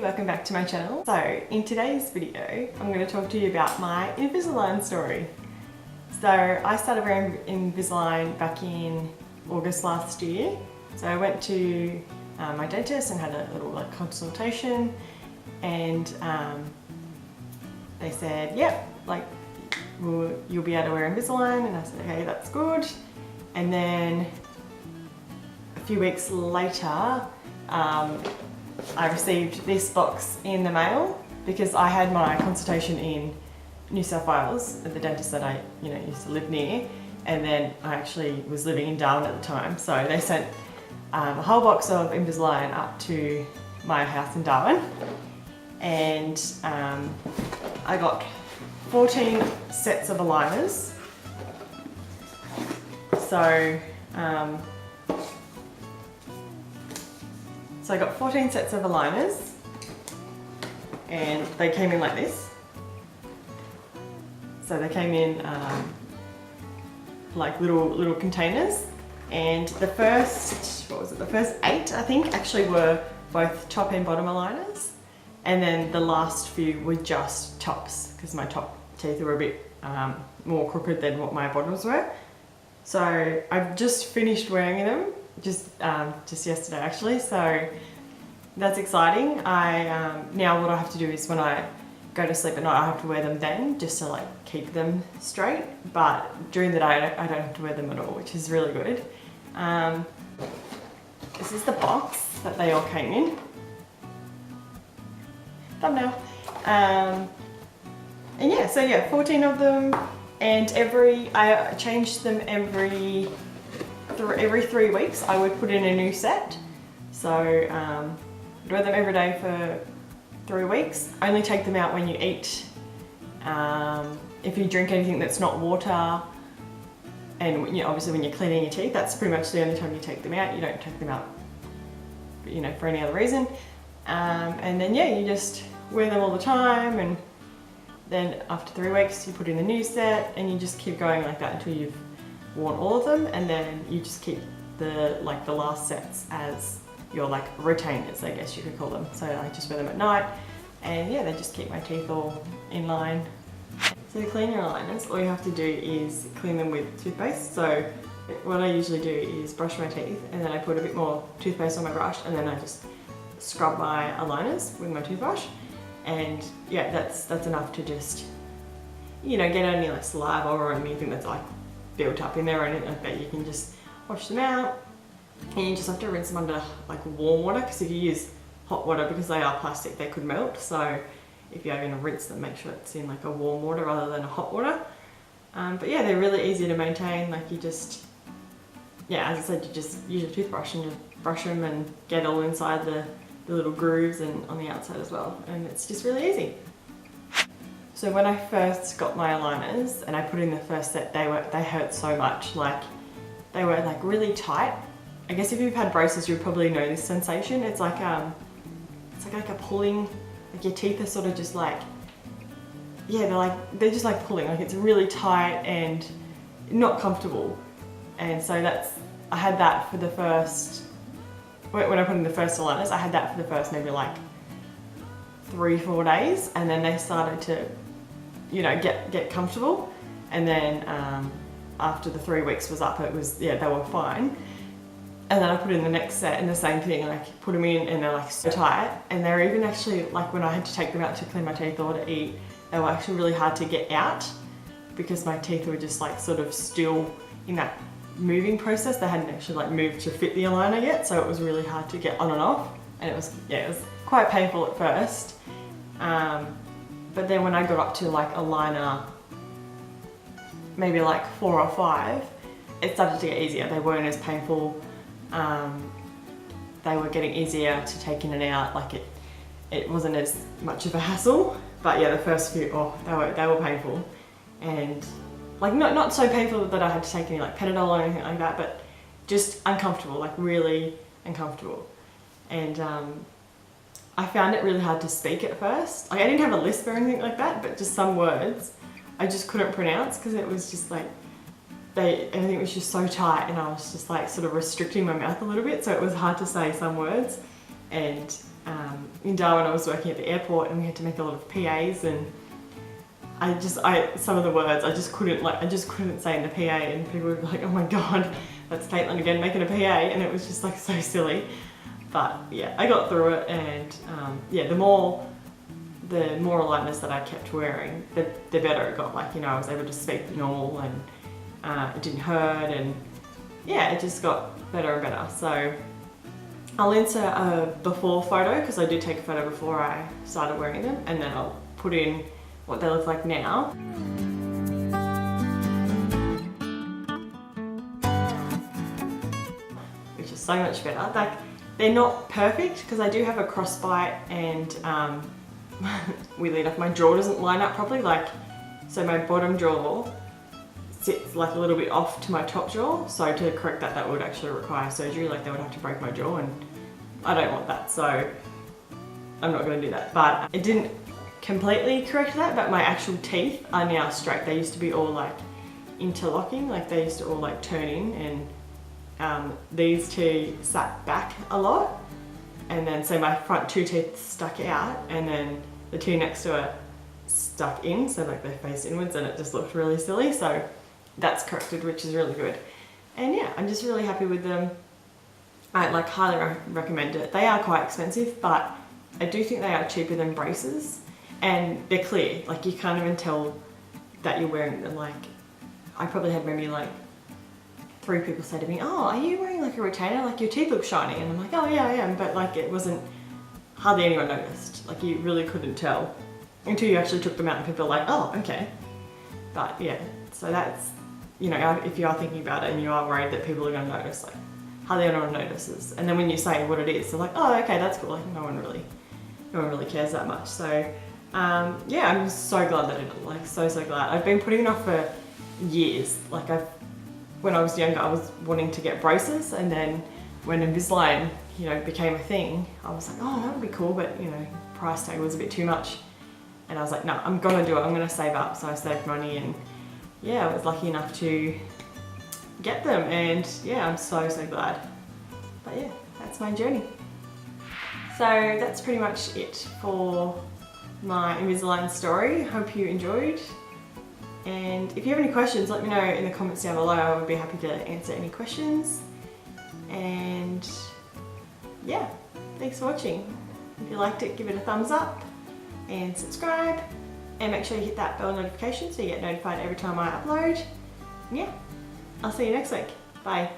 Welcome back to my channel. So in today's video I'm going to talk to you about my Invisalign story. So I started wearing Invisalign back in August last year. So I went to my dentist and had a little consultation, and they said, yep, you'll be able to wear Invisalign, and I said, okay, that's good. And then a few weeks later I received this box in the mail because I had my consultation in New South Wales at the dentist that I used to live near, and then I actually was living in Darwin at the time. So they sent a whole box of Invisalign up to my house in Darwin, and I got 14 sets of aligners. So I got 14 sets of aligners, and they came in like this. So they came in like little containers, and the first, the first 8 I think actually were both top and bottom aligners, and then the last few were just tops because my top teeth were a bit more crooked than what my bottoms were. So I've just finished wearing them just yesterday actually, so that's exciting. Now what I have to do is when I go to sleep at night I have to wear them then, just to keep them straight, but during the day I don't have to wear them at all, which is really good. This is the box that they all came in. Thumbnail. And yeah, so yeah, 14 of them, and I changed them every 3 weeks. I would put in a new set. So I'd wear them every day for 3 weeks. Only take them out when you eat. If you drink anything that's not water, and obviously when you're cleaning your teeth, that's pretty much the only time you take them out. You don't take them out for any other reason. And then yeah, you just wear them all the time, and then after 3 weeks you put in a new set, and you just keep going like that until you've worn all of them, and then you just keep the last sets as your retainers, I guess you could call them. So I just wear them at night, and yeah, they just keep my teeth all in line. So to clean your aligners, all you have to do is clean them with toothpaste. So what I usually do is brush my teeth, and then I put a bit more toothpaste on my brush, and then I just scrub my aligners with my toothbrush, and yeah, that's enough to just get any saliva or anything that's built up in there or anything like that. You can just wash them out, and you just have to rinse them under warm water, because if you use hot water, because they are plastic, they could melt. So if you're going to rinse them, make sure it's in a warm water rather than a hot water. But yeah, they're really easy to maintain. You just, yeah, as I said, you just use your toothbrush and just brush them and get all inside the little grooves and on the outside as well, and it's just really easy. So when I first got my aligners and I put in the first set, they hurt so much. They were really tight. I guess if you've had braces, you'll probably know this sensation. It's like a pulling, your teeth are sort of just yeah, they're just pulling, it's really tight and not comfortable. And so I had that for the first, when I put in the first aligners, I had that for the first maybe 3-4 days, and then they started to get comfortable, and then after the 3 weeks was up, they were fine. And then I put in the next set, and the same thing, put them in, and they're so tight, and they're even actually when I had to take them out to clean my teeth or to eat, they were actually really hard to get out, because my teeth were just sort of still in that moving process. They hadn't actually moved to fit the aligner yet, so it was really hard to get on and off, and it was quite painful at first. But then when I got up to aligner maybe 4 or 5, it started to get easier. They weren't as painful. They were getting easier to take in and out. It wasn't as much of a hassle. But yeah, the first few, they were painful, and not so painful that I had to take any Panadol or anything like that, but just uncomfortable, really uncomfortable. And I found it really hard to speak at first. Like I didn't have a lisp or anything like that, but just some words I just couldn't pronounce because it was just like, everything was just so tight and I was just like sort of restricting my mouth a little bit, so it was hard to say some words. And in Darwin I was working at the airport and we had to make a lot of PAs, and some of the words I just couldn't say in the PA, and people would be like, oh my god, that's Caitlin again making a PA, and it was just like so silly. But yeah, I got through it, and yeah, the more aligners that I kept wearing, the better it got. Like, you know, I was able to speak normal, and it didn't hurt, and yeah, it just got better and better. So I'll insert a before photo, because I did take a photo before I started wearing them, and then I'll put in what they look like now. Which is so much better. Like, they're not perfect because I do have a crossbite, and weirdly enough, my jaw doesn't line up properly. Like, so my bottom jaw sits like a little bit off to my top jaw. So to correct that, that would actually require surgery. Like, they would have to break my jaw, and I don't want that. So I'm not going to do that. But it didn't completely correct that, but my actual teeth are now straight. They used to be all like interlocking, like they used to all like turn in, and these two sat back a lot, and then so my front two teeth stuck out, and then the two next to it stuck in, so like they face inwards, and it just looked really silly. So that's corrected, which is really good. And yeah, I'm just really happy with them. I like highly recommend it. They are quite expensive, but I do think they are cheaper than braces, and they're clear. Like, you can't even tell that you're wearing them. Like, I probably had maybe like 3 people say to me, oh, are you wearing like a retainer? Like, your teeth look shiny. And I'm like, oh yeah, I am. But like, it wasn't, hardly anyone noticed. Like, you really couldn't tell until you actually took them out, and people are like, oh, okay. But yeah, so that's, you know, if you are thinking about it and you are worried that people are going to notice, like, hardly anyone notices. And then when you say what it is, they're like, oh, okay, that's cool. Like, no one really cares that much. So yeah, I'm just so glad that I did it. Like, so glad. I've been putting it off for years. Like, when I was younger, I was wanting to get braces, and then when Invisalign, you know, became a thing, I was like, oh, that would be cool, but you know, price tag was a bit too much. And I was like, no, I'm gonna do it. I'm gonna save up. So I saved money, and yeah, I was lucky enough to get them, and yeah, I'm so glad. But yeah, that's my journey. So that's pretty much it for my Invisalign story. Hope you enjoyed. And if you have any questions, let me know in the comments down below. I would be happy to answer any questions. And yeah, thanks for watching. If you liked it, give it a thumbs up and subscribe, and make sure you hit that bell notification so you get notified every time I upload. Yeah, I'll see you next week. Bye.